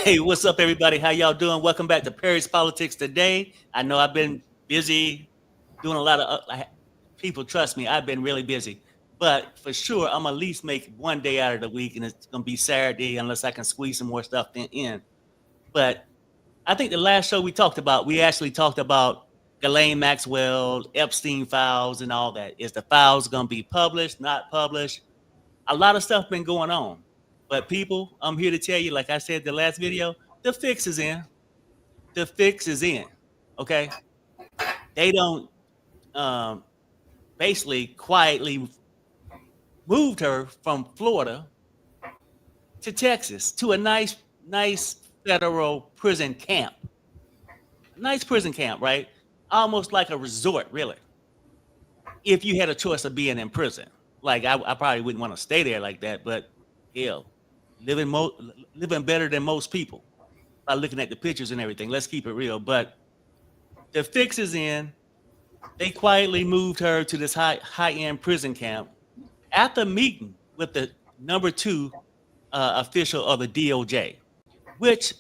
Hey, what's up, everybody? How y'all doing? Welcome back to Paris Politics Today. I know I've been busy doing a lot of people. Trust me, I've been really busy. But for sure, I'm at least make one day out of the week, and it's gonna be Saturday unless I can squeeze some more stuff in. But I think the last show we actually talked about Ghislaine Maxwell, Epstein files, and all that. Is the files gonna be published? Not published? A lot of stuff been going on. But people, I'm here to tell you, like I said the last video, the fix is in. The fix is in. Okay. They don't basically quietly moved her from Florida to Texas to a nice federal prison camp. Nice prison camp, right? Almost like a resort, really. If you had a choice of being in prison. Like I probably wouldn't want to stay there like that, but hell, living better than most people by looking at the pictures and everything. Let's keep it real. But the fix is in. They quietly moved her to this high-end prison camp after meeting with the number 2 official of the DOJ, which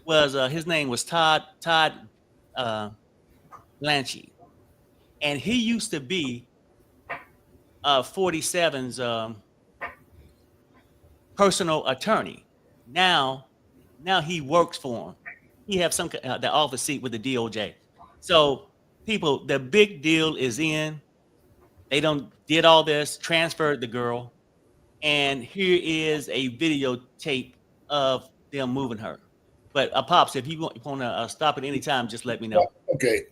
was his name was Todd Blanchie, and he used to be 47's personal attorney. Now he works for him. He have some the office seat with the DOJ. So people, the big deal is in. They did all this, transferred the girl, and here is a videotape of them moving her. But Pops, if you want to stop at any time, just let me know. Okay.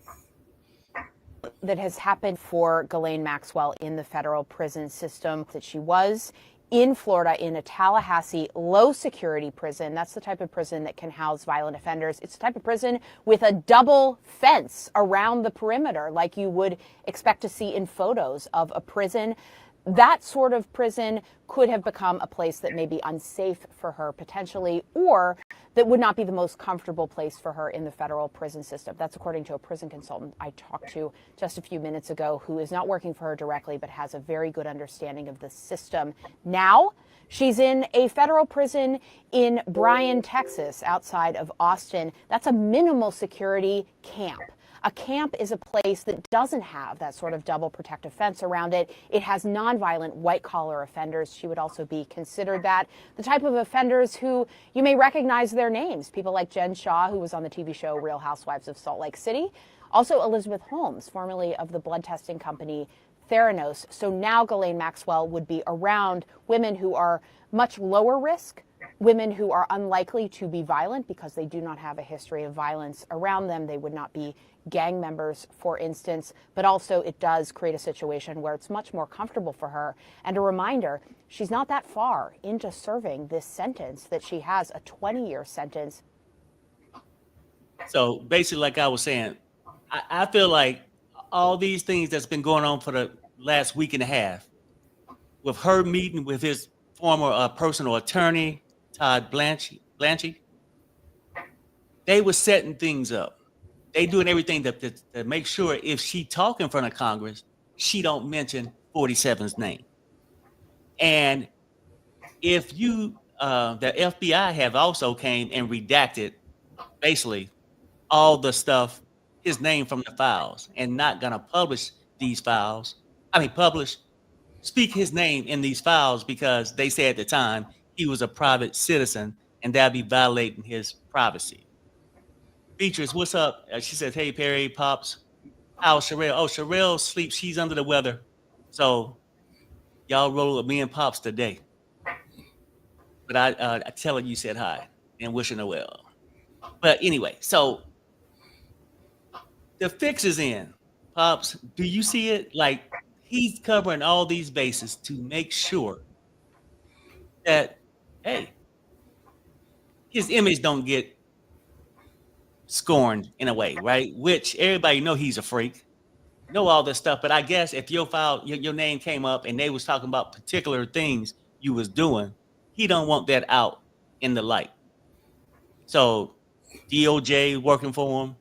That has happened for Ghislaine Maxwell in the federal prison system, that she was in Florida in a Tallahassee low security prison. That's the type of prison that can house violent offenders. It's the type of prison with a double fence around the perimeter, like you would expect to see in photos of a prison. That sort of prison could have become a place that may be unsafe for her potentially, or that would not be the most comfortable place for her in the federal prison system. That's according to a prison consultant I talked to just a few minutes ago, who is not working for her directly, but has a very good understanding of the system. Now, she's in a federal prison in Bryan, Texas, outside of Austin. That's a minimal security camp. A camp is a place that doesn't have that sort of double protective fence around it. It has nonviolent white-collar offenders. She would also be considered that. The type of offenders who you may recognize their names. People like Jen Shaw, who was on the TV show Real Housewives of Salt Lake City. Also Elizabeth Holmes, formerly of the blood testing company Theranos. So now Ghislaine Maxwell would be around women who are much lower risk, women who are unlikely to be violent because they do not have a history of violence around them. They would not be gang members, for instance, but also it does create a situation where it's much more comfortable for her. And a reminder, she's not that far into serving this sentence, that she has a 20-year sentence. So basically, like I was saying, I feel like all these things that's been going on for the last week and a half, with her meeting with his former personal attorney, Todd Blanchie, they were setting things up. They doing everything to make sure if she talk in front of Congress, she don't mention 47's name. And if you, the FBI have also came and redacted basically all the stuff, his name from the files, and not gonna publish these files. Speak his name in these files because they said at the time he was a private citizen and that'd be violating his privacy. Beatrice, what's up? She says, hey, Perry, Pops. How's Sherelle? Oh, Sherelle sleeps. She's under the weather. So y'all roll with me and Pops today. But I tell her you said hi and wishing her well. But anyway, so the fix is in. Pops, do you see it? Like, he's covering all these bases to make sure that hey, his image don't get scorned in a way, right? Which everybody know he's a freak, know all this stuff. But I guess if your file, your name came up and they was talking about particular things you was doing, he don't want that out in the light. So DOJ working for him.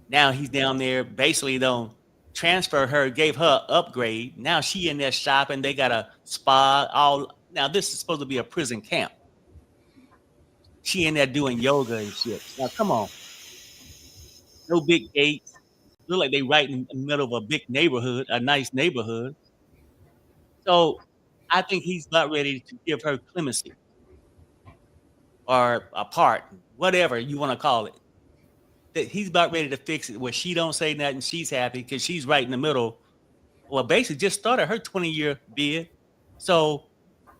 Now he's down there basically don't transfer her, gave her upgrade. Now she in there shopping. They got a spa. All now this is supposed to be a prison camp. She in there doing yoga and shit. Now come on, no big gates. Look like they right in the middle of a big neighborhood, a nice neighborhood. So I think he's about ready to give her clemency or a pardon, whatever you want to call it. That he's about ready to fix it where she don't say nothing, she's happy because she's right in the middle. Well, basically just started her 20-year bid. So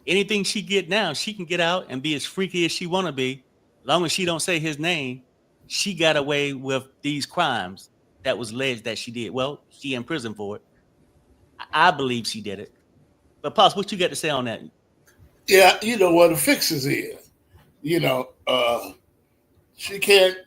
anything she get now, she can get out and be as freaky as she want to be. As long as she don't say his name, she got away with these crimes that was alleged that she did. Well, she in prison for it. I believe she did it. But Pops, what you got to say on that? Yeah, you know what the fixes is. You know, she can't.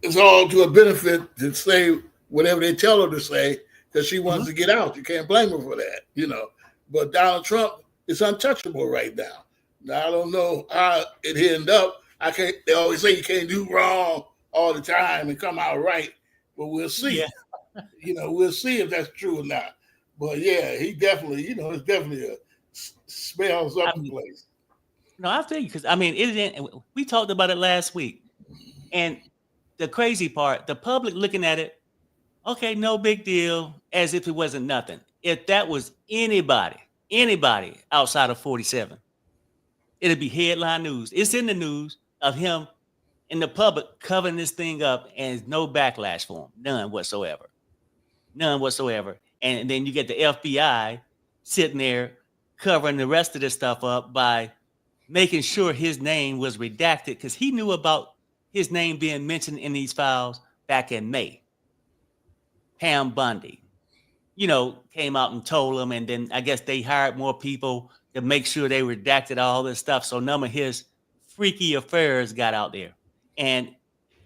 It's all to a benefit to say whatever they tell her to say because she wants to get out. You can't blame her for that, you know. But Donald Trump is untouchable right now. Now I don't know how it ended up. I can't. They always say you can't do wrong all the time and come out right, but we'll see. Yeah. You know, we'll see if that's true or not. But yeah, he definitely, you know, it's definitely a smells up the place. No, I feel you because I mean, we talked about it last week, and the crazy part, the public looking at it, okay, no big deal, as if it wasn't nothing. If that was anybody outside of 47, it'd be headline news. It's in the news of him in the public covering this thing up and no backlash for him. None whatsoever. And then you get the FBI sitting there covering the rest of this stuff up by making sure his name was redacted because he knew about his name being mentioned in these files back in May. Pam Bundy, you know, came out and told him, and then I guess they hired more people to make sure they redacted all this stuff. So none of his freaky affairs got out there. And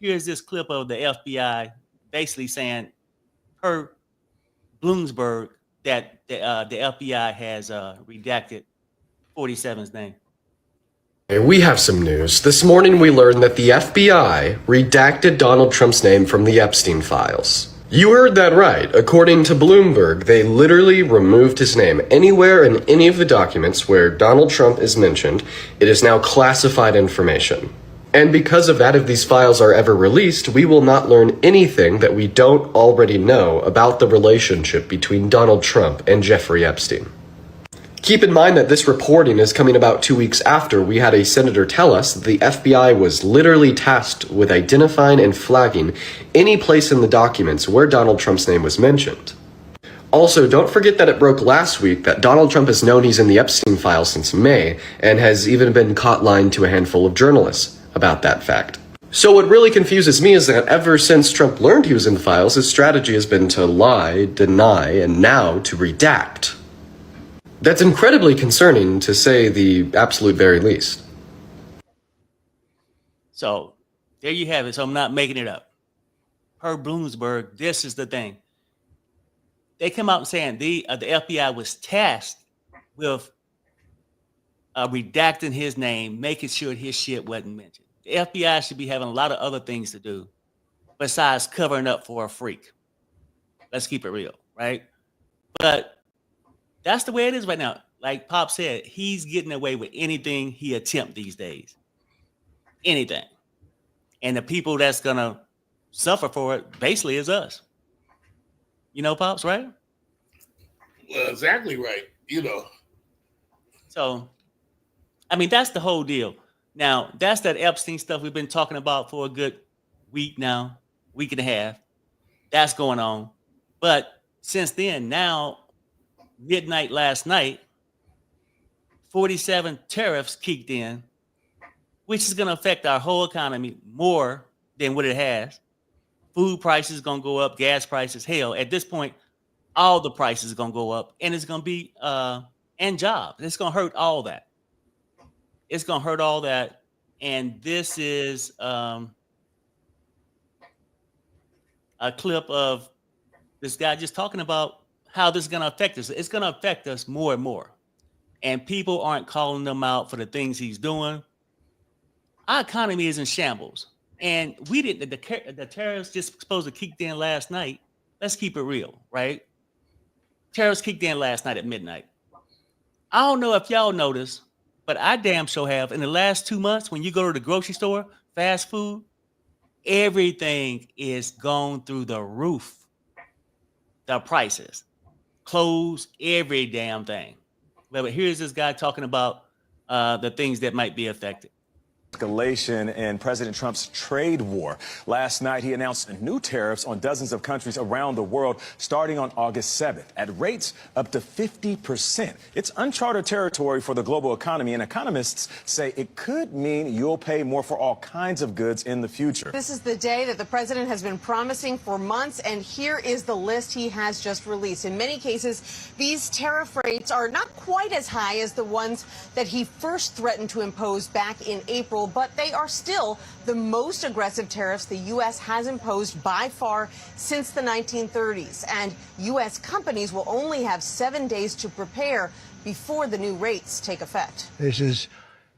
here's this clip of the FBI basically saying per Bloomberg that the FBI has redacted 47's name. We have some news. This morning we learned that the FBI redacted Donald Trump's name from the Epstein files. You heard that right. According to Bloomberg, they literally removed his name. Anywhere in any of the documents where Donald Trump is mentioned, it is now classified information. And because of that, if these files are ever released, we will not learn anything that we don't already know about the relationship between Donald Trump and Jeffrey Epstein. Keep in mind that this reporting is coming about 2 weeks after we had a senator tell us that the FBI was literally tasked with identifying and flagging any place in the documents where Donald Trump's name was mentioned. Also, don't forget that it broke last week that Donald Trump has known he's in the Epstein files since May and has even been caught lying to a handful of journalists about that fact. So what really confuses me is that ever since Trump learned he was in the files, his strategy has been to lie, deny, and now to redact. That's incredibly concerning, to say the absolute very least. So there you have it. So I'm not making it up. Per Bloomberg, this is the thing. They come out and saying the FBI was tasked with redacting his name, making sure his shit wasn't mentioned. The FBI should be having a lot of other things to do besides covering up for a freak. Let's keep it real, right? But that's the way it is right now. Like Pop said, he's getting away with anything he attempts these days. Anything. And the people that's going to suffer for it basically is us. You know, Pops, right? Well, exactly right. You know. So, I mean, that's the whole deal. Now, that's that Epstein stuff we've been talking about for a good week now, week and a half. That's going on. But since then, now, midnight last night, 47 tariffs kicked in, which is going to affect our whole economy more than what it has. Food prices going to go up, gas prices. Hell, at this point, all the prices are going to go up, and it's going to be, and jobs. It's going to hurt all that. It's going to hurt all that. And this is a clip of this guy just talking about how this is going to affect us. It's going to affect us more and more. And people aren't calling them out for the things he's doing. Our economy is in shambles. And we didn't, the tariffs just supposed to kick in last night. Let's keep it real, right? Tariffs kicked in last night at midnight. I don't know if y'all noticed, but I damn sure have. In the last 2 months, when you go to the grocery store, fast food, everything is gone through the roof. The prices, clothes, every damn thing. But here's this guy talking about the things that might be affected. Escalation in President Trump's trade war. Last night, he announced new tariffs on dozens of countries around the world starting on August 7th at rates up to 50%. It's uncharted territory for the global economy, and economists say it could mean you'll pay more for all kinds of goods in the future. This is the day that the president has been promising for months, and here is the list he has just released. In many cases, these tariff rates are not quite as high as the ones that he first threatened to impose back in April, but they are still the most aggressive tariffs the U.S. has imposed by far since the 1930s. And U.S. companies will only have 7 days to prepare before the new rates take effect. This is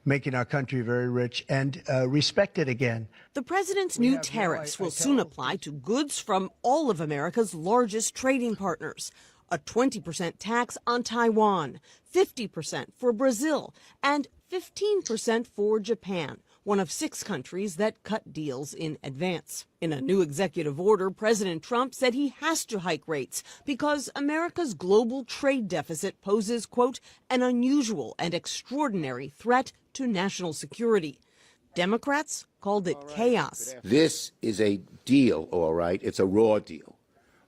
making our country very rich and respected again. The president's new tariffs will soon apply to goods from all of America's largest trading partners. A 20% tax on Taiwan, 50% for Brazil, and 15% for Japan, one of 6 countries that cut deals in advance. In a new executive order, President Trump said he has to hike rates because America's global trade deficit poses, quote, an unusual and extraordinary threat to national security. Democrats called it chaos. This is a deal, all right. It's a raw deal.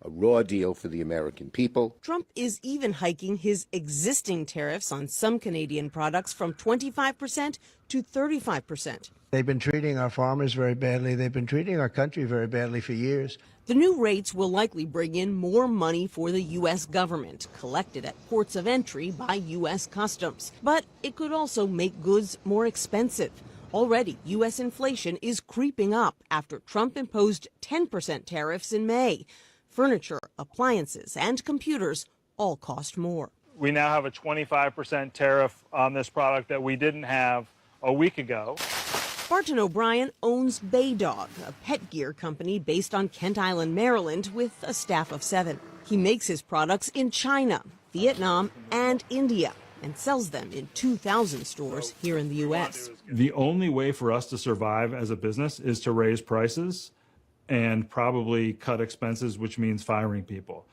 A raw deal for the American people. Trump is even hiking his existing tariffs on some Canadian products from 25% to 35%. They've been treating our farmers very badly. They've been treating our country very badly for years. The new rates will likely bring in more money for the U.S. government, collected at ports of entry by U.S. Customs. But it could also make goods more expensive. Already, U.S. inflation is creeping up after Trump imposed 10% tariffs in May. Furniture, appliances, and computers all cost more. We now have a 25% tariff on this product that we didn't have a week ago. Barton O'Brien owns Baydog, a pet gear company based on Kent Island, Maryland, with a staff of 7. He makes his products in China, Vietnam, and India, and sells them in 2,000 stores here in the U.S. The only way for us to survive as a business is to raise prices and probably cut expenses, which means firing people.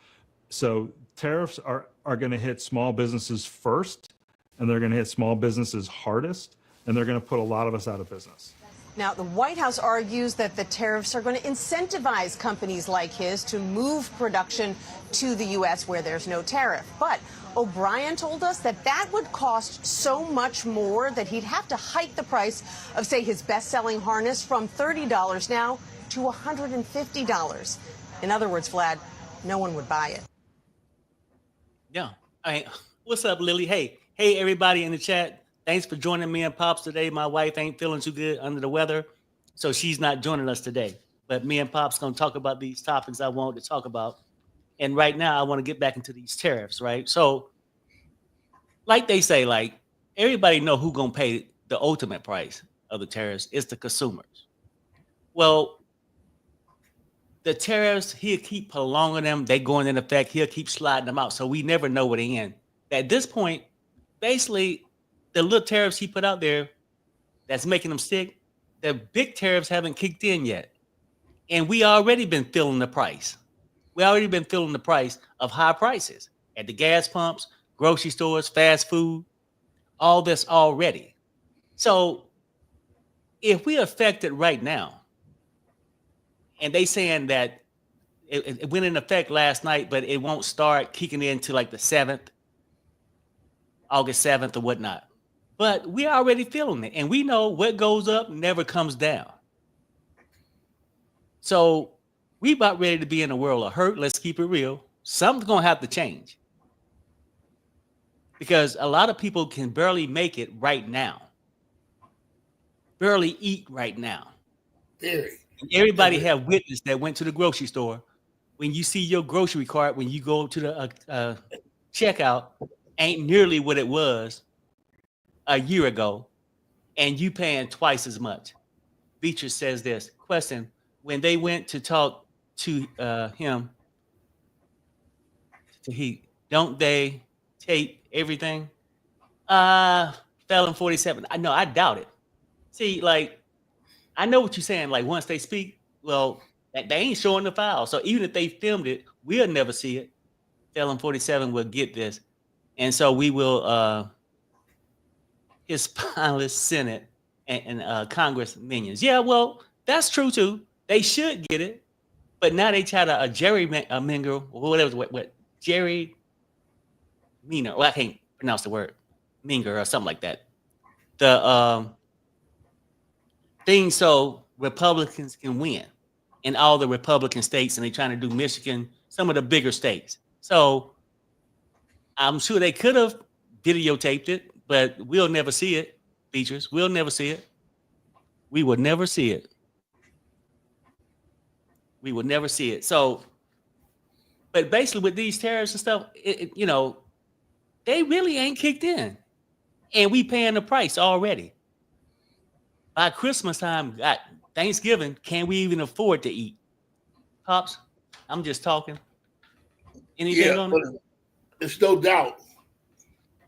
So tariffs are going to hit small businesses first, and they're going to hit small businesses hardest, and they're going to put a lot of us out of business. Now, the White House argues that the tariffs are going to incentivize companies like his to move production to the U.S. where there's no tariff. But O'Brien told us that that would cost so much more that he'd have to hike the price of, say, his best-selling harness from $30 now to $150. In other words, Vlad, no one would buy it. Yeah. What's up, Lily? Hey, everybody in the chat. Thanks for joining me and Pops today. My wife ain't feeling too good under the weather, so she's not joining us today. But me and Pops going to talk about these topics I wanted to talk about. And right now, I want to get back into these tariffs, right? So, like they say, like, everybody know who going to pay the ultimate price of the tariffs. It's the consumers. Well, the tariffs, he'll keep prolonging them. They going in effect. He'll keep sliding them out. So we never know where they end. At this point, basically, the little tariffs he put out there that's making them stick, the big tariffs haven't kicked in yet. And we already been feeling the price. We already been feeling the price of high prices at the gas pumps, grocery stores, fast food, all this already. So if we affect it right now, and they saying that it went in effect last night, but it won't start kicking in to like the 7th, August 7th or whatnot. But we already feeling it. And we know what goes up never comes down. So we about ready to be in a world of hurt. Let's keep it real. Something's going to have to change. Because a lot of people can barely make it right now. barely eat right now. Very. Everybody have witnessed that went to the grocery store. When you see your grocery cart, when you go to the checkout, ain't nearly what it was a year ago, and you paying twice as much. Beatrice says this question: when they went to talk to him, don't they tape everything? Felon 47. I doubt it. See, like, I know what you're saying. Like, once they speak, well, they ain't showing the file. So even if they filmed it, we'll never see it. Felon 47 will get this. And so we will his spineless Senate and Congress minions. Yeah, well, that's true too. They should get it. But now they try to gerrymanger, or whatever, what Jerry Meaner. Well, I can't pronounce the word. Minger or something like that. The thing so Republicans can win in all the Republican states, and they're trying to do Michigan, some of the bigger states. So I'm sure they could have videotaped it, but we'll never see it, Beatrice. We'll never see it. We will never see it. We will never see it. So, but basically with these tariffs and stuff, they really ain't kicked in. And we paying the price already. By Christmas time, Thanksgiving, can we even afford to eat? Pops, I'm just talking. Anything on it? There's no doubt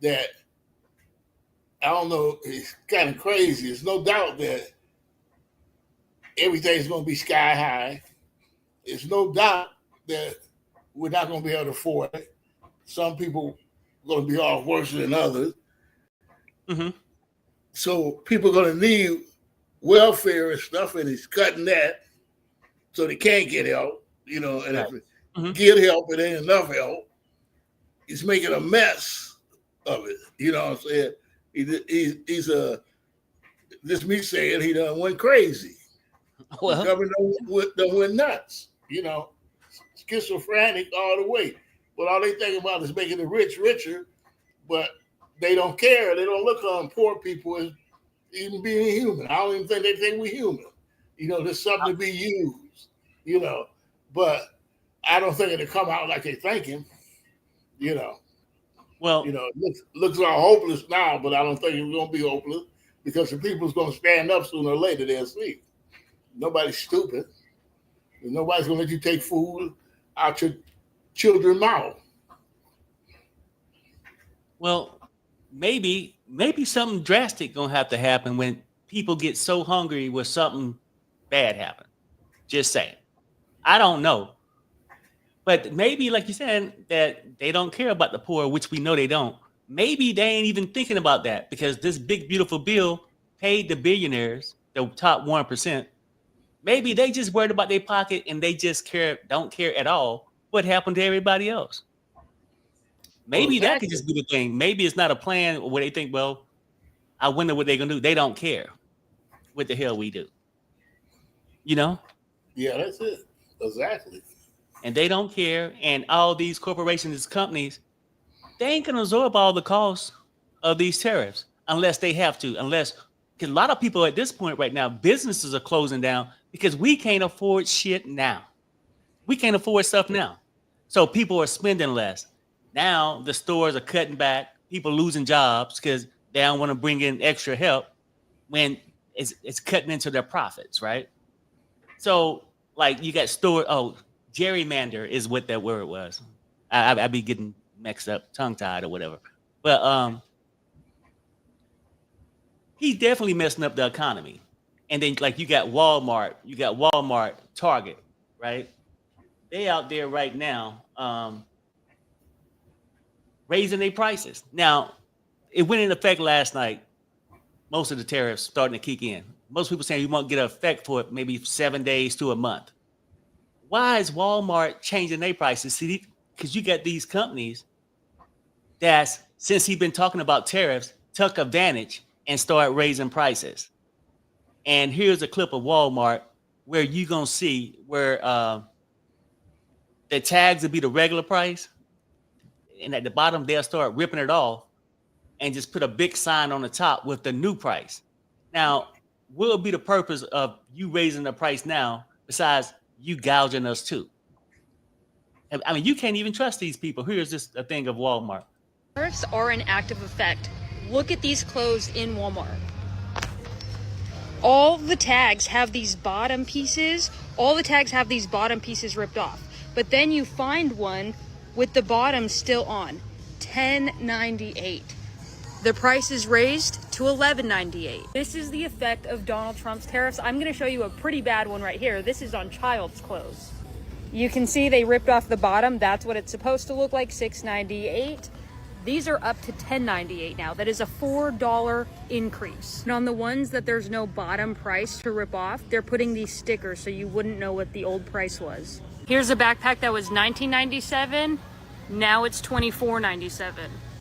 that, I don't know, it's kind of crazy. There's no doubt that everything's going to be sky high. There's no doubt that we're not going to be able to afford it. Some people are going to be off worse than others. Mm-hmm. So people are going to need welfare and stuff, and he's cutting that so they can't get help, and if it get help, it ain't enough help. He's making a mess of it. You know what I'm saying? This me saying he done went crazy. Well, the government done went nuts, schizophrenic all the way. But all they think about is making the rich richer, but they don't care. They don't look on poor people as even being human. I don't even think they think we're human. There's something to be used, but I don't think it'll come out like they're thinking, Well, it looks all hopeless now, but I don't think it's going to be hopeless because the people's going to stand up sooner or later. They'll see. Nobody's stupid. Nobody's going to let you take food out your children's mouth. Well, maybe something drastic gonna have to happen when people get so hungry where something bad happen. Just saying. I don't know. But maybe, like you said, that they don't care about the poor, which we know they don't. Maybe they ain't even thinking about that because this big, beautiful bill paid the billionaires, the top 1%. Maybe they just worried about their pocket and they just don't care at all what happened to everybody else. Maybe that could just be the thing. Maybe it's not a plan where they think, well, I wonder what they're going to do. They don't care what the hell we do. Yeah, that's it. Exactly. And they don't care. And all these corporations, these companies, they ain't going to absorb all the costs of these tariffs unless they have to. Because a lot of people at this point right now, businesses are closing down because we can't afford shit now. We can't afford stuff now. So people are spending less. Now the stores are cutting back, people losing jobs because they don't want to bring in extra help when it's cutting into their profits, right? So like you got gerrymander is what that word was. I'd be getting mixed up, tongue-tied or whatever. But he's definitely messing up the economy. And then like you got Walmart, Target, right? They out there right now raising their prices. Now, it went into effect last night. Most of the tariffs starting to kick in. Most people saying you won't get an effect for it maybe 7 days to a month. Why is Walmart changing their prices? See, because you got these companies that, since he's been talking about tariffs, took advantage and started raising prices. And here's a clip of Walmart where you're going to see where the tags will be the regular price. And at the bottom, they'll start ripping it off and just put a big sign on the top with the new price. Now, will be the purpose of you raising the price now besides you gouging us too? I mean, you can't even trust these people. Here's just a thing of Walmart. Tariffs are in active effect. Look at these clothes in Walmart. All the tags have these bottom pieces. All the tags have these bottom pieces ripped off. But then you find one with the bottom still on. $10.98. The price is raised to $11.98. This is the effect of Donald Trump's tariffs. I'm going to show you a pretty bad one right here. This is on child's clothes. You can see they ripped off the bottom. That's what it's supposed to look like, $6.98. These are up to $10.98 now. That is a $4 increase. And on the ones that there's no bottom price to rip off, they're putting these stickers so you wouldn't know what the old price was. Here's a backpack that was $19.97. Now it's $24.97.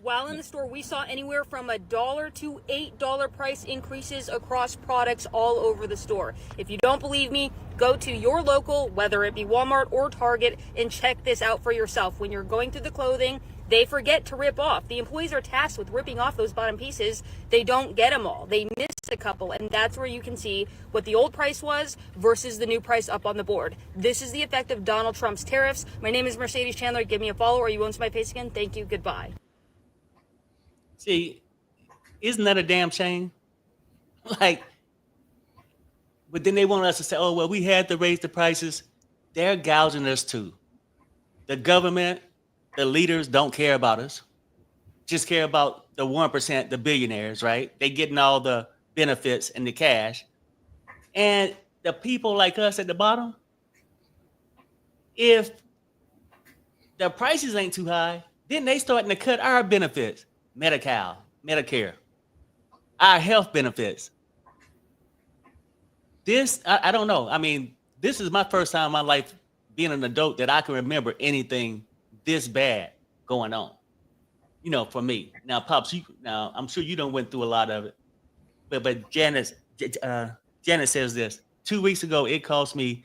While in the store, we saw anywhere from $1 to $8 price increases across products all over the store. If you don't believe me, go to your local, whether it be Walmart or Target, and check this out for yourself. When you're going through the clothing, they forget to rip off. The employees are tasked with ripping off those bottom pieces. They don't get them all. They miss a couple, and that's where you can see what the old price was versus the new price up on the board. This is the effect of Donald Trump's tariffs. My name is Mercedes Chandler. Give me a follow or you won't see my face again. Thank you. Goodbye. See, isn't that a damn shame? Like, but then they want us to say, oh, well, we had to raise the prices. They're gouging us too. The government, the leaders don't care about us. Just care about the 1%, the billionaires, right? They getting all the benefits and the cash. And the people like us at the bottom, if the prices ain't too high, then they starting to cut our benefits. Medi-Cal, Medicare, our health benefits. This, I don't know. I mean, this is my first time in my life being an adult that I can remember anything this bad going on. You know, for me. Now, Pops, now I'm sure you don't went through a lot of it. But Janet says this. 2 weeks ago, it cost me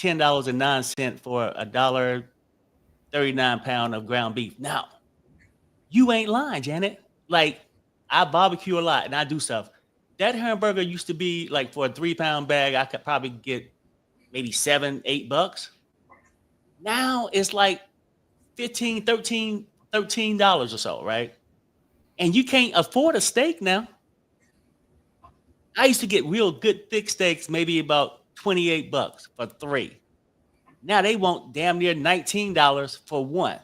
$10.09 for $1.39 pound of ground beef. Now, you ain't lying, Janet. Like, I barbecue a lot and I do stuff. That hamburger used to be like for a 3-pound bag, I could probably get maybe $7-8. Now it's like $13 or so, right? And you can't afford a steak now. I used to get real good thick steaks, maybe about $28 for 3. Now they want damn near $19 for 1.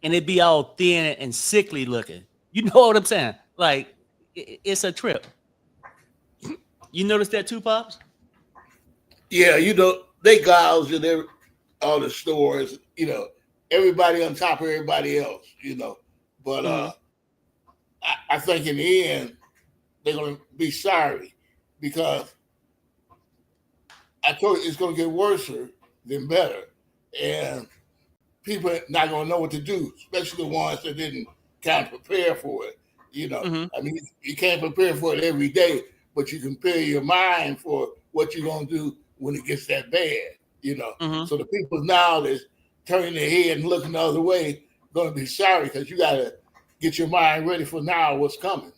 And it'd be all thin and sickly looking. You know what I'm saying? Like, it's a trip. You notice that too, Pops? Yeah, you know, they gouge in all the stores, you know, everybody on top of everybody else, you know. But I think in the end, they're going to be sorry because I told you it's going to get worse than better. And people are not going to know what to do, especially the ones that didn't kind of prepare for it. You know, I mean, you can't prepare for it every day, but you can prepare your mind for what you're going to do when it gets that bad, you know. So the people now that's turning their head and looking the other way going to be sorry because you got to get your mind ready for now what's coming.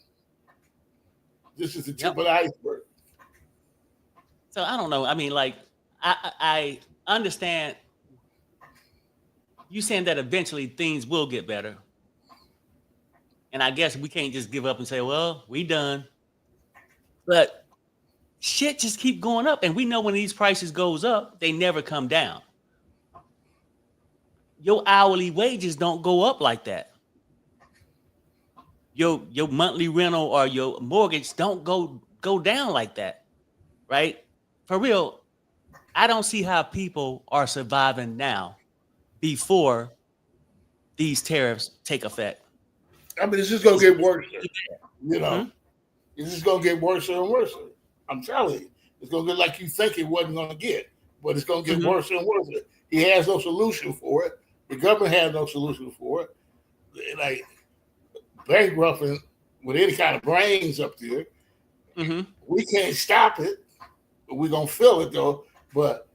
This is the tip of the iceberg. So I don't know. I mean, like, I understand you saying that eventually things will get better. And I guess we can't just give up and say, well, we done. But shit just keep going up. And we know when these prices goes up, they never come down. Your hourly wages don't go up like that. Your monthly rental or your mortgage don't go down like that. Right? For real, I don't see how people are surviving now before these tariffs take effect. I mean, it's just going to get worse. You know, it's just going to get worse and worse. I'm telling you, it's going to get like you think it wasn't going to get, but it's going to get worse and worse. He has no solution for it. The government has no solution for it. Like bankrupting with any kind of brains up there. We can't stop it. We're going to feel it though. But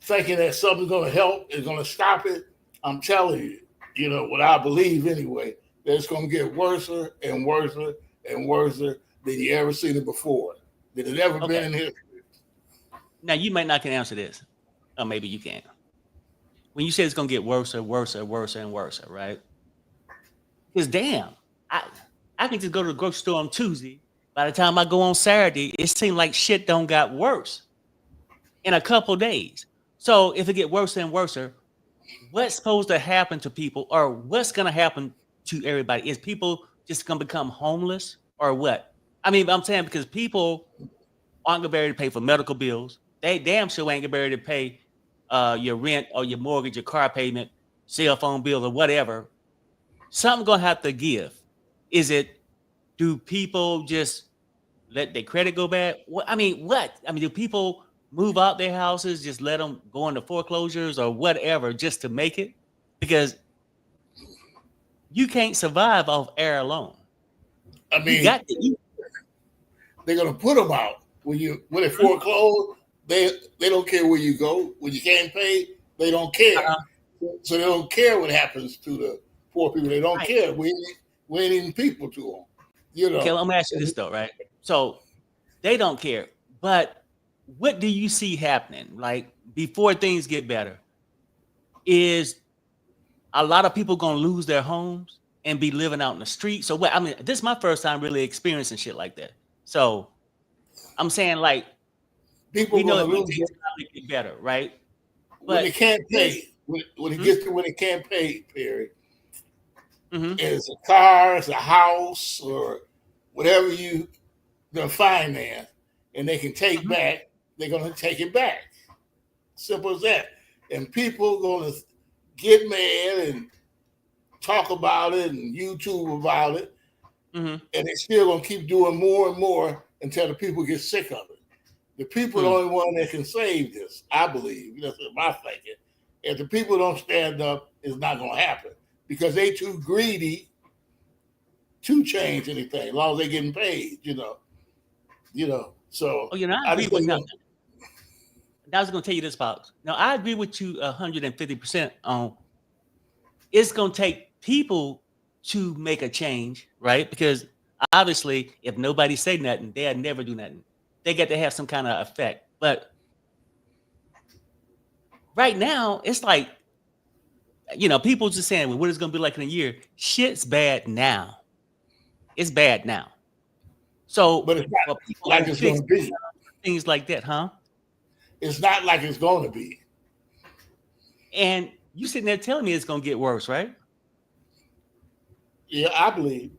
thinking that something's going to help is going to stop it, I'm telling you, you know, what I believe anyway, that it's going to get worse and worse and worse than you ever seen it before. that has ever Okay. been in history. Now you might not can answer this, or maybe you can. When you say it's gonna get worse and worse and worse and worse, right? Because damn, I can just go to the grocery store on Tuesday. By the time I go on Saturday, it seems like shit don't got worse in a couple days. So if it get worse and worse, what's supposed to happen to people, or what's gonna happen to everybody? Is people just gonna become homeless, or what? I mean, I'm saying because people aren't gonna be able to pay for medical bills. They damn sure ain't gonna be able to pay your rent or your mortgage, your car payment, cell phone bill, or whatever. Something gonna have to give. Is it? Do people just let their credit go bad? What? I mean, do people move out their houses, just let them go into foreclosures or whatever, just to make it? Because you can't survive off air alone. I mean, You got to eat. they're gonna put them out when they foreclose. They don't care where you go. When you can't pay, they don't care. So they don't care what happens to the poor people. They don't care. We ain't even people to them. You know. Okay, let me ask you this though, right? So they don't care, but what do you see happening? Like before things get better, is a lot of people gonna lose their homes and be living out in the street? So what? I mean, this is my first time really experiencing shit like that. So I'm saying, like, People we know gonna it lose takes time to get better, right? when they can't pay. When it gets to when they can't pay, Perry, it's a car, it's a house, or whatever you gonna finance, and they can take back. They're gonna take it back. Simple as that. And people gonna get mad and talk about it and YouTube about it, and they're still gonna keep doing more and more until the people get sick of it. The people are the only one that can save this, I believe. That's my thinking. If the people don't stand up, it's not gonna happen because they too greedy to change anything, as long as they're getting paid, you know. So I agree with you. I was gonna tell you this, Pops. Now I agree with you 150% on it's gonna take people to make a change, right? Because obviously, if nobody say nothing, they'll never do nothing. They got to have some kind of effect. But right now, it's like, people just saying, well, what it's gonna be like in a year? Shit's bad now. It's bad now. So, but it's not people like it's gonna be. Things like that, huh? It's not like it's gonna be. And you sitting there telling me it's gonna get worse, right? Yeah, I believe.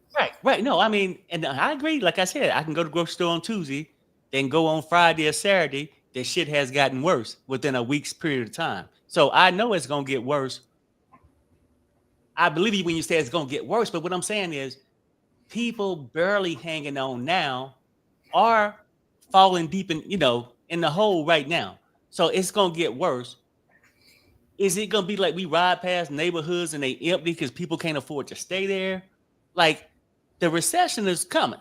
Right. No, I mean, and I agree. Like I said, I can go to the grocery store on Tuesday, then go on Friday or Saturday. That shit has gotten worse within a week's period of time. So I know it's gonna get worse. I believe you when you say it's gonna get worse, but what I'm saying is people barely hanging on now are falling deep in the hole right now. So it's gonna get worse. Is it gonna be like we ride past neighborhoods and they empty because people can't afford to stay there? Like the recession is coming,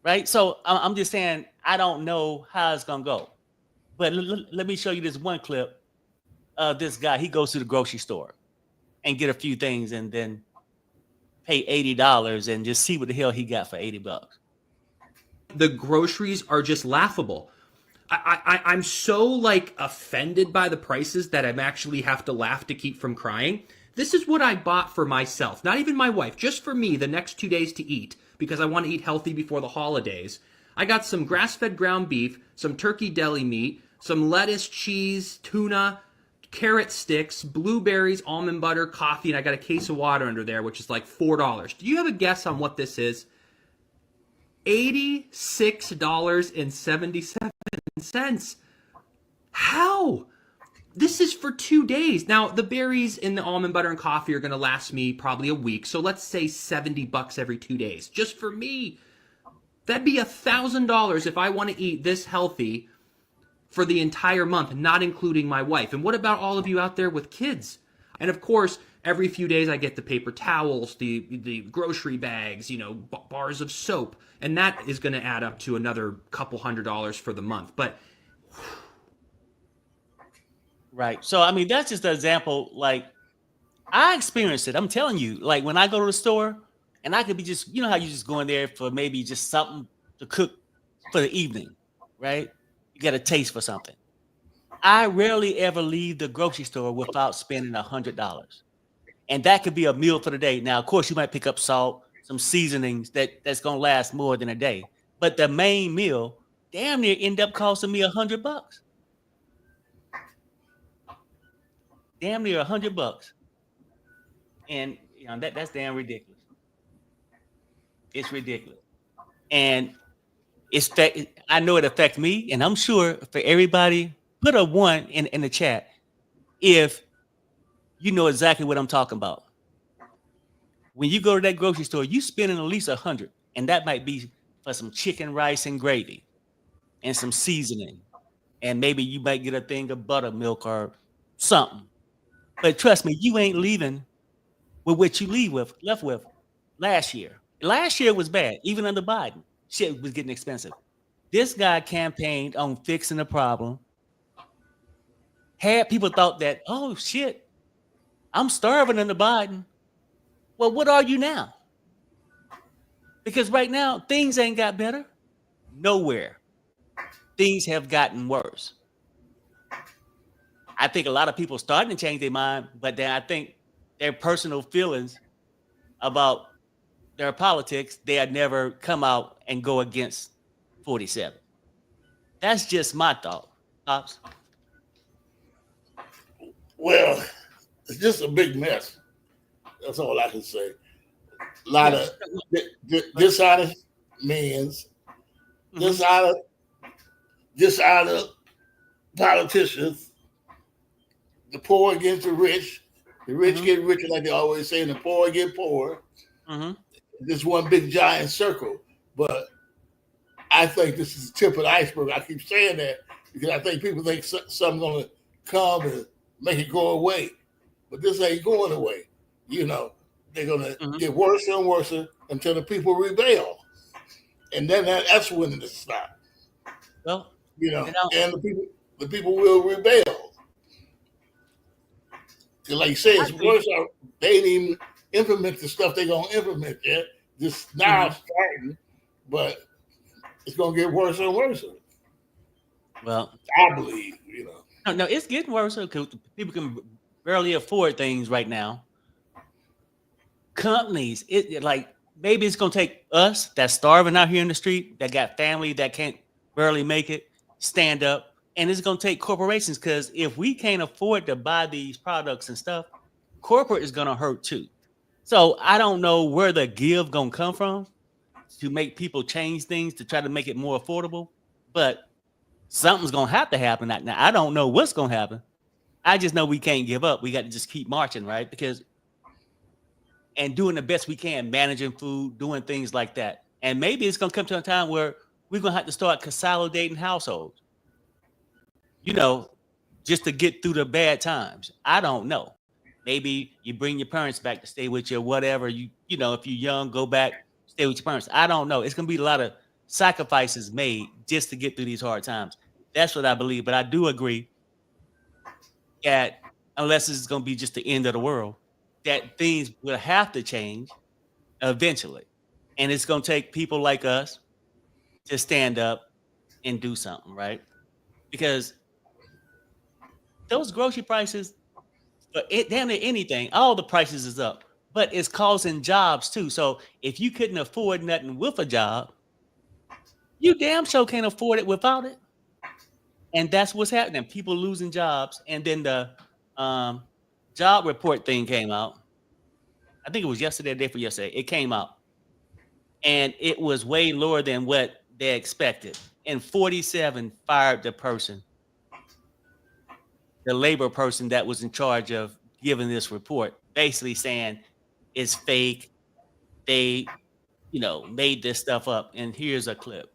right? So I'm just saying I don't know how it's gonna go, but let me show you this one clip of this guy. He goes to the grocery store and get a few things and then pay $80 and just see what the hell he got for $80. The groceries are just laughable. I'm so offended by the prices that I'm actually have to laugh to keep from crying. This is what I bought for myself, not even my wife, just for me the next 2 days to eat because I want to eat healthy before the holidays. I got some grass-fed ground beef, some turkey deli meat, some lettuce, cheese, tuna, carrot sticks, blueberries, almond butter, coffee, and I got a case of water under there, which is like $4. Do you have a guess on what this is? $86.77. How? This is for 2 days. Now, the berries and the almond butter and coffee are going to last me probably a week. So let's say $70 every 2 days. Just for me. That'd be $1,000 if I want to eat this healthy for the entire month, not including my wife. And what about all of you out there with kids? And of course, every few days I get the paper towels, the grocery bags, bars of soap. And that is going to add up to another couple $100 for the month. But right. So, I mean, that's just an example. Like, I experienced it. I'm telling you, like, when I go to the store and I could be just, how you just go in there for maybe just something to cook for the evening, right? You got a taste for something. I rarely ever leave the grocery store without spending $100. And that could be a meal for the day. Now, of course, you might pick up salt, some seasonings that's gonna last more than a day. But the main meal damn near end up costing me $100. Damn near $100. And that's damn ridiculous. It's ridiculous. And I know it affects me, and I'm sure for everybody, put a 1 in the chat if you know exactly what I'm talking about. When you go to that grocery store, you spending at least $100, and that might be for some chicken, rice, and gravy, and some seasoning, and maybe you might get a thing of buttermilk or something. But trust me, you ain't leaving with what you left with last year. Last year was bad, even under Biden. Shit was getting expensive. This guy campaigned on fixing the problem. Had people thought that, oh shit, I'm starving under Biden. Well, what are you now? Because right now, things ain't got better. Nowhere. Things have gotten worse. I think a lot of people starting to change their mind, but then I think their personal feelings about their politics, they had never come out and go against 47. That's just my thought. Pops? Well, it's just a big mess. That's all I can say. A lot of dishonest means, dishonest politicians, the poor against the rich get richer, like they always say, and the poor get poorer. This one big giant circle. But I think this is the tip of the iceberg. I keep saying that because I think people think something's going to come and make it go away. But this ain't going away. You know, they're going to get worse and worse until the people rebel. And then that's when it stops. Well, you know, and the people will rebel. Like you say, it's worse. They ain't even implement the stuff they're going to implement yet. Just now starting, but it's going to get worse and worse. Well, I believe, you know. No, it's getting worse because people can barely afford things right now. Companies, like maybe it's going to take us that's starving out here in the street, that got family that can't barely make it, stand up. And it's going to take corporations because if we can't afford to buy these products and stuff, corporate is going to hurt too. So I don't know where the give going to come from to make people change things to try to make it more affordable. But something's going to have to happen. Now, I don't know what's going to happen. I just know we can't give up. We got to just keep marching, right? And doing the best we can, managing food, doing things like that. And maybe it's going to come to a time where we're going to have to start consolidating households. You know, just to get through the bad times. I don't know. Maybe you bring your parents back to stay with you, whatever. You know, if you're young, go back, stay with your parents. I don't know. It's going to be a lot of sacrifices made just to get through these hard times. That's what I believe. But I do agree that unless it's going to be just the end of the world, that things will have to change eventually. And it's going to take people like us to stand up and do something, right? Because those grocery prices, damn near anything, all the prices is up, but it's causing jobs too. So if you couldn't afford nothing with a job, you damn sure can't afford it without it. And that's what's happening. People losing jobs. And then the job report thing came out. I think it was yesterday, the day for yesterday. It came out. And it was way lower than what they expected. And 47 fired the person, the labor person that was in charge of giving this report, basically saying it's fake. They, made this stuff up. And here's a clip.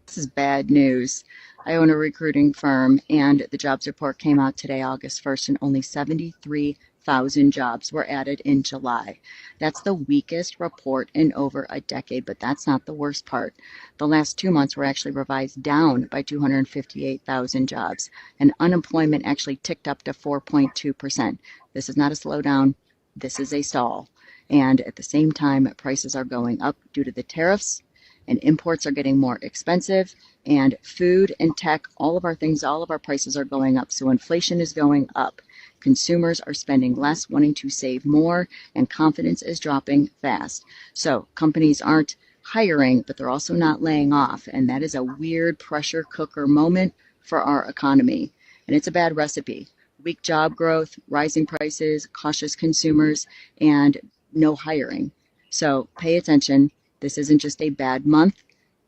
This is bad news. I own a recruiting firm, and the jobs report came out today, August 1st, and only 73,000 jobs were added in July. That's the weakest report in over a decade, but that's not the worst part. The last 2 months were actually revised down by 258,000 jobs, and unemployment actually ticked up to 4.2%. This is not a slowdown. This is a stall. And at the same time, prices are going up due to the tariffs and imports are getting more expensive, and food and tech, all of our things, all of our prices are going up. So inflation is going up. Consumers are spending less, wanting to save more, and confidence is dropping fast. So companies aren't hiring, but they're also not laying off. And that is a weird pressure cooker moment for our economy. And it's a bad recipe. Weak job growth, rising prices, cautious consumers, and no hiring. So pay attention. This isn't just a bad month.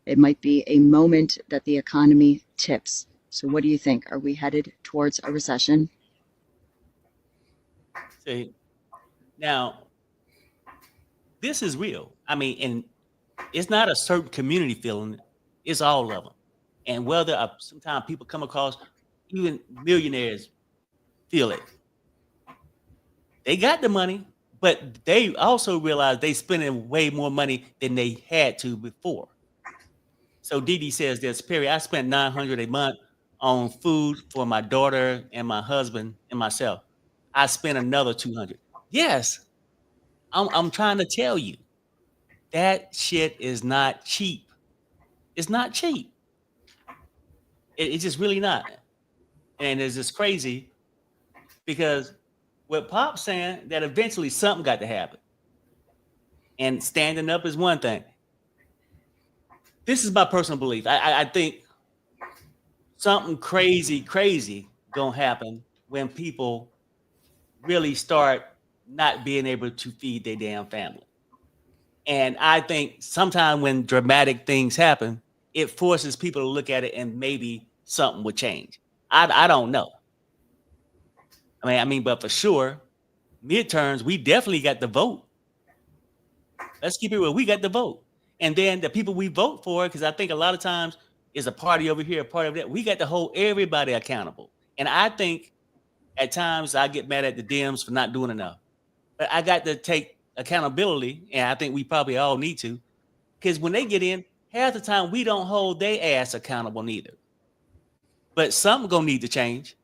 It might be a moment that the economy tips. So what do you think? Are we headed towards a recession? See, now, this is real. I mean, and it's not a certain community feeling. It's all of them. And whether sometimes people come across, even millionaires feel it. They got the money, but they also realize they spending way more money than they had to before. So Dee says this, Perry, I spent $900 a month on food for my daughter and my husband and myself. I spent another $200. Yes, I'm trying to tell you, that shit is not cheap. It's not cheap. It's just really not. And it's just crazy because what Pop's saying, that eventually something got to happen. And standing up is one thing. This is my personal belief. I think something crazy gonna happen when people really start not being able to feed their damn family. And I think sometimes when dramatic things happen, it forces people to look at it and maybe something would change. I don't know. I mean, but for sure, midterms, we definitely got the vote. Let's keep it real. We got the vote. And then the people we vote for, because I think a lot of times is a party over here, a party over there. We got to hold everybody accountable. And I think at times I get mad at the Dems for not doing enough. But I got to take accountability, and I think we probably all need to, because when they get in, half the time we don't hold their ass accountable neither. But something gonna need to change.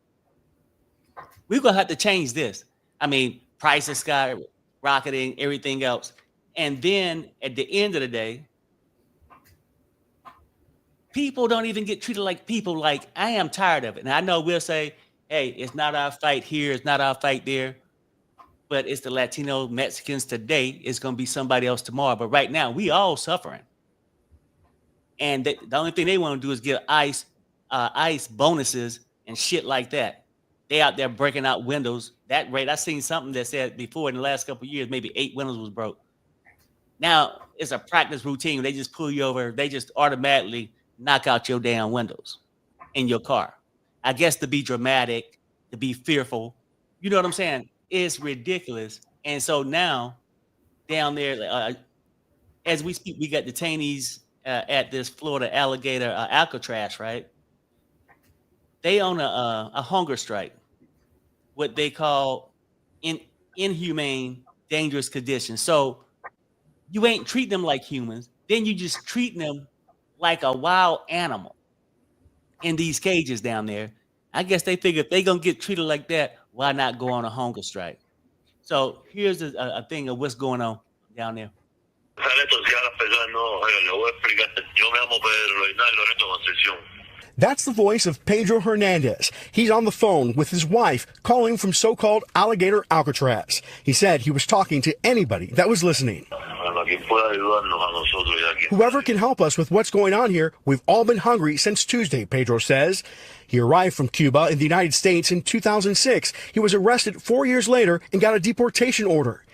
We're gonna have to change this. I mean, prices skyrocketing, everything else. And then at the end of the day, people don't even get treated like people. Like, I am tired of it. And I know we'll say, hey, it's not our fight here, it's not our fight there. But it's the Latino Mexicans today. It's going to be somebody else tomorrow. But right now, we all suffering. And the only thing they want to do is give ICE bonuses and shit like that. They out there breaking out windows. That rate, I seen something that said before in the last couple of years, maybe 8 windows was broke. Now it's a practice routine. They just pull you over. They just automatically knock out your damn windows in your car. I guess to be dramatic, to be fearful. You know what I'm saying? It's ridiculous. And so now down there, as we speak, we got detainees at this Florida Alligator Alcatraz, right? They on a hunger strike, what they call inhumane, dangerous conditions. So you ain't treating them like humans. Then you just treating them like a wild animal in these cages down there. I guess they figure if they gonna get treated like that, why not go on a hunger strike? So here's a thing of what's going on down there. That's the voice of Pedro Hernandez. He's on the phone with his wife, calling from so-called Alligator Alcatraz. He said he was talking to anybody that was listening. Whoever can help us with what's going on here, we've all been hungry since Tuesday, Pedro says. He arrived from Cuba in the United States in 2006. He was arrested 4 years later and got a deportation order.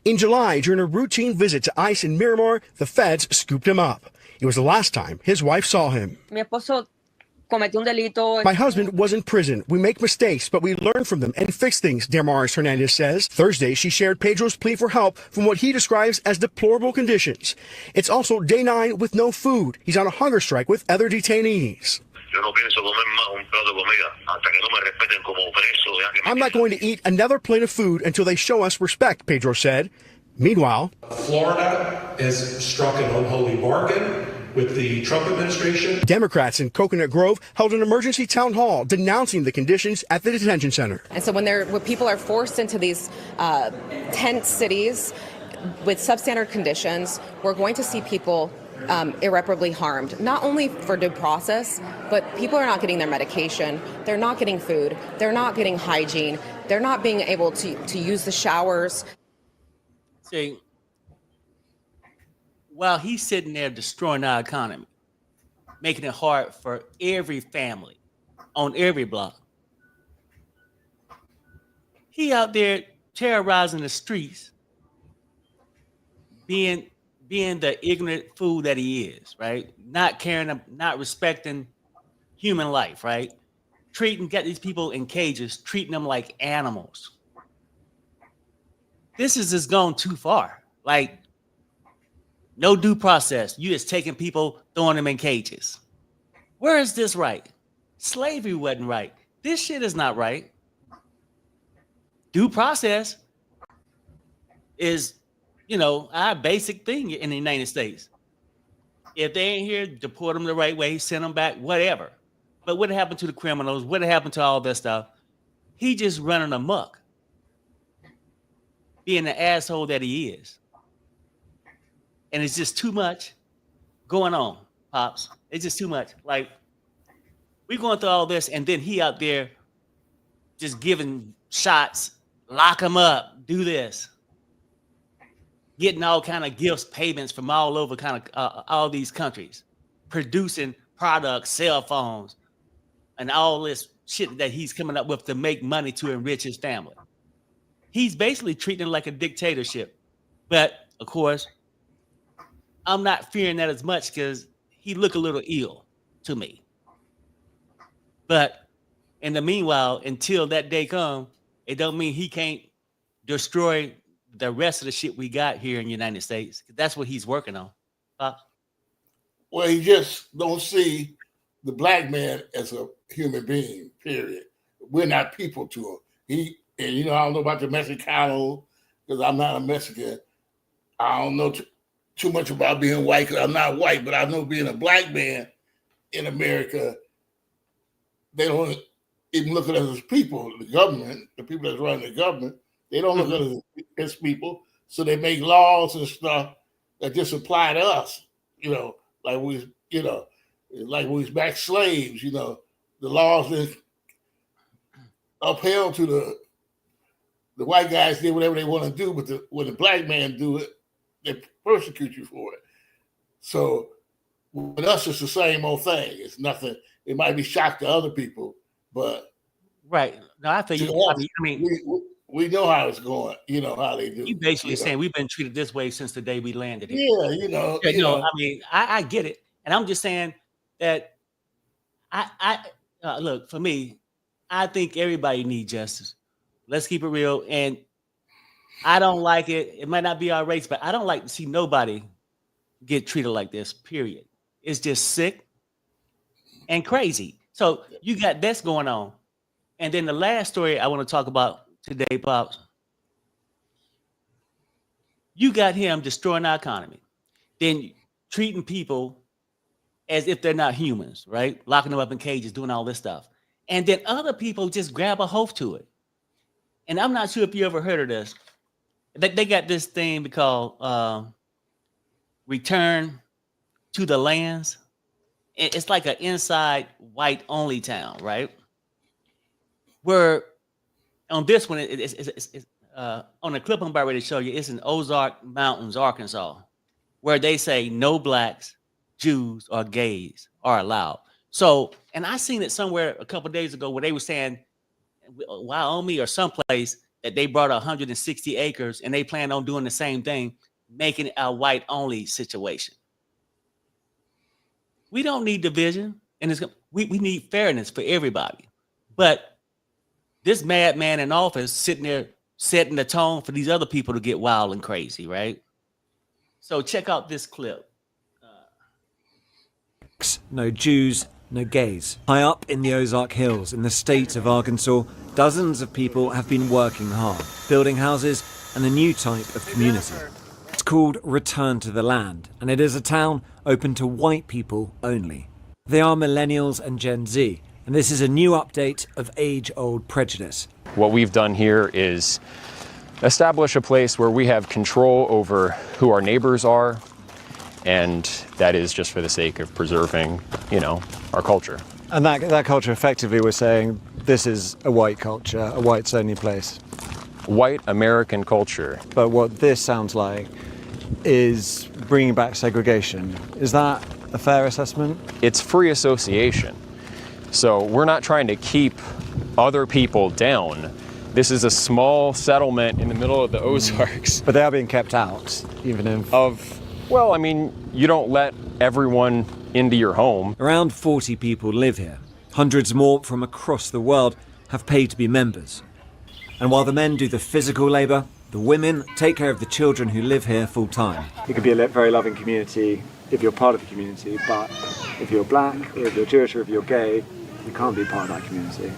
In July, during a routine visit to ICE in Miramar, the feds scooped him up. It was the last time his wife saw him. My husband was in prison. We make mistakes, but we learn from them and fix things, Damaris Hernandez says. Thursday, she shared Pedro's plea for help from what he describes as deplorable conditions. It's also day 9 with no food. He's on a hunger strike with other detainees. I'm not going to eat another plate of food until they show us respect, Pedro said. Meanwhile, Florida has struck an unholy bargain with the Trump administration. Democrats in Coconut Grove held an emergency town hall denouncing the conditions at the detention center. And so when people are forced into these tent cities with substandard conditions, we're going to see people irreparably harmed, not only for due process, but people are not getting their medication, they're not getting food, they're not getting hygiene, they're not being able to use the showers. See, while he's sitting there destroying our economy, making it hard for every family on every block, he out there terrorizing the streets, being the ignorant fool that he is, right? Not caring, not respecting human life, right? Got these people in cages, treating them like animals. This is just gone too far. Like, no due process. You just taking people, throwing them in cages. Where is this right? Slavery wasn't right. This shit is not right. Due process is, our basic thing in the United States. If they ain't here, deport them the right way, send them back, whatever. But what happened to the criminals? What happened to all that stuff? He just running amok, being the asshole that he is. And it's just too much going on, Pops. It's just too much. Like, we going through all this, and then he out there just giving shots, lock him up, do this. Getting all kind of gifts, payments from all over all these countries, producing products, cell phones, and all this shit that he's coming up with to make money to enrich his family. He's basically treating it like a dictatorship. But, of course, I'm not fearing that as much because he look a little ill to me. But in the meanwhile, until that day comes, it don't mean he can't destroy the rest of the shit we got here in the United States. That's what he's working on. Well, he just don't see the black man as a human being, period. We're not people to him. I don't know about the Mexicano because I'm not a Mexican. I don't know too much about being white because I'm not white, but I know being a black man in America, they don't even look at us as people. The government, the people that's running the government, they don't look at us as people. So they make laws and stuff that just apply to us, like we was back slaves, the laws that upheld to the white guys did whatever they want to do, but when the black man do it, they persecute you for it. So with us, it's the same old thing. It's nothing. It might be shock to other people, but right. No, I think we know how it's going. How they do. You basically saying we've been treated this way since the day we landed here. Yeah, I get it, and I'm just saying that I look, for me, I think everybody needs justice. Let's keep it real, and I don't like it. It might not be our race, but I don't like to see nobody get treated like this. Period. It's just sick and crazy. So you got this going on, and then the last story I want to talk about today, Pops. You got him destroying our economy, then treating people as if they're not humans, right? Locking them up in cages, doing all this stuff. And then other people just grab a hold to it. And I'm not sure if you ever heard of this. They got this thing called Return to the Lands. It's like an inside white only town, right? Where on this one, it's on the clip I'm about ready to show you, it's in Ozark Mountains, Arkansas, where they say no blacks, Jews, or gays are allowed. So, and I seen it somewhere a couple of days ago where they were saying Wyoming or someplace that they brought 160 acres and they plan on doing the same thing, making it a white only situation. We don't need division, and we need fairness for everybody. But this madman in office sitting there setting the tone for these other people to get wild and crazy, right? So check out this clip. No Jews, no gays. High up in the Ozark Hills in the state of Arkansas, dozens of people have been working hard, building houses and a new type of community. It's called Return to the Land, and it is a town open to white people only. They are millennials and Gen Z, and this is a new update of age-old prejudice. What we've done here is establish a place where we have control over who our neighbors are and that is just for the sake of preserving, our culture. And that culture, effectively, we're saying this is a white culture, a whites only place. White American culture. But what this sounds like is bringing back segregation. Is that a fair assessment? It's free association. So we're not trying to keep other people down. This is a small settlement in the middle of the Ozarks. But they are being kept out, even if... Well, I mean, you don't let everyone into your home. Around 40 people live here. Hundreds more from across the world have paid to be members. And while the men do the physical labour, the women take care of the children who live here full time. It could be a very loving community if you're part of the community, but if you're black, or if you're Jewish, or if you're gay, you can't be part of that community.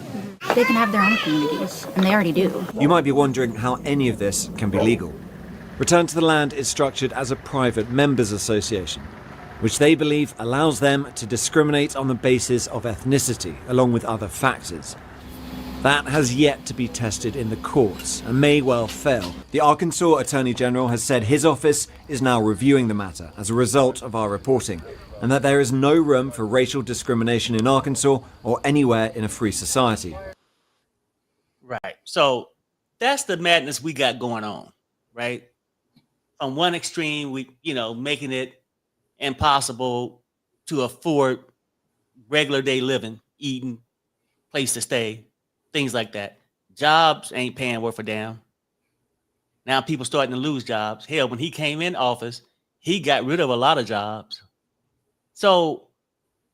They can have their own communities, and they already do. You might be wondering how any of this can be legal. Return to the Land is structured as a private members association, which they believe allows them to discriminate on the basis of ethnicity, along with other factors. That has yet to be tested in the courts and may well fail. The Arkansas Attorney General has said his office is now reviewing the matter as a result of our reporting, and that there is no room for racial discrimination in Arkansas or anywhere in a free society. Right. So that's the madness we got going on, right? On one extreme, we, making it impossible to afford regular day living, eating, place to stay, things like that. Jobs ain't paying worth a damn. Now people starting to lose jobs. Hell, when he came in office, he got rid of a lot of jobs. So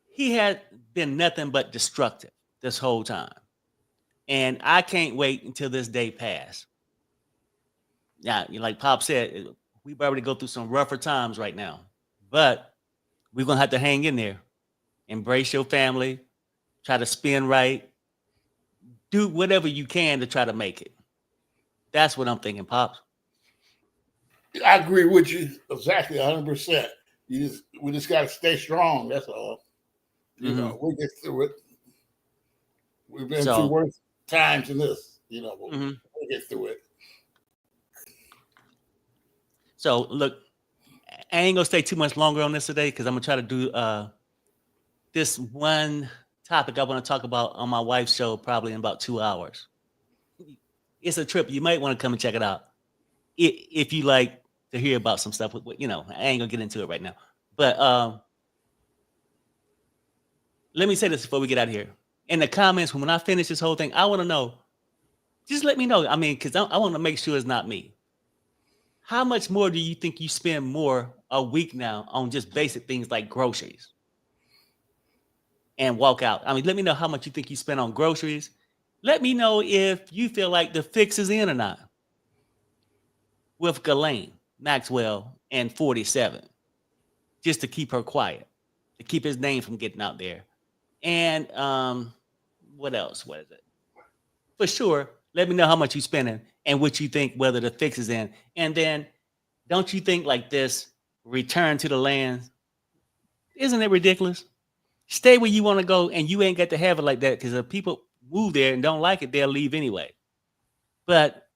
he had been nothing but destructive this whole time. And I can't wait until this day pass. Now, like Pop said, we've already go through some rougher times right now. But we're going to have to hang in there. Embrace your family. Try to spin right. Do whatever you can to try to make it. That's what I'm thinking, Pops. I agree with you exactly 100%. We just got to stay strong. That's all. We'll get through it. We've been through worse times than this. We'll get through it. So look, I ain't gonna stay too much longer on this today because I'm gonna try to do this one topic I want to talk about on my wife's show probably in about 2 hours. It's a trip. You might want to come and check it out if you like to hear about some stuff. I ain't gonna get into it right now. But let me say this before we get out of here. In the comments, when I finish this whole thing, I want to know. Just let me know. I mean, because I want to make sure it's not me. How much more do you think you spend more a week now on just basic things like groceries? And walk out. I mean, let me know how much you think you spend on groceries. Let me know if you feel like the fix is in or not. With Ghislaine Maxwell and 47. Just to keep her quiet. To keep his name from getting out there. And what else? What is it? For sure, let me know how much you're spending and what you think, whether the fix is in. And then, don't you think like this return to the land, isn't it ridiculous? Stay where you want to go, and you ain't got to have it like that, because if people move there and don't like it, they'll leave anyway. But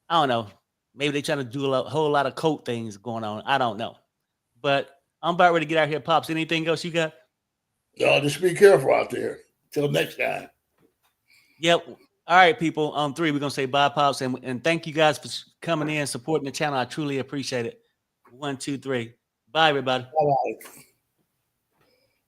I don't know. Maybe they're trying to do a whole lot of coat things going on. I don't know. But I'm about ready to get out here, Pops. Anything else you got? No, just be careful out there. Till next time. Yep. All right, people. On 3, we're going to say bye, Pops. And thank you guys for coming in, supporting the channel. I truly appreciate it. 1, 2, 3. Bye, everybody. Bye-bye.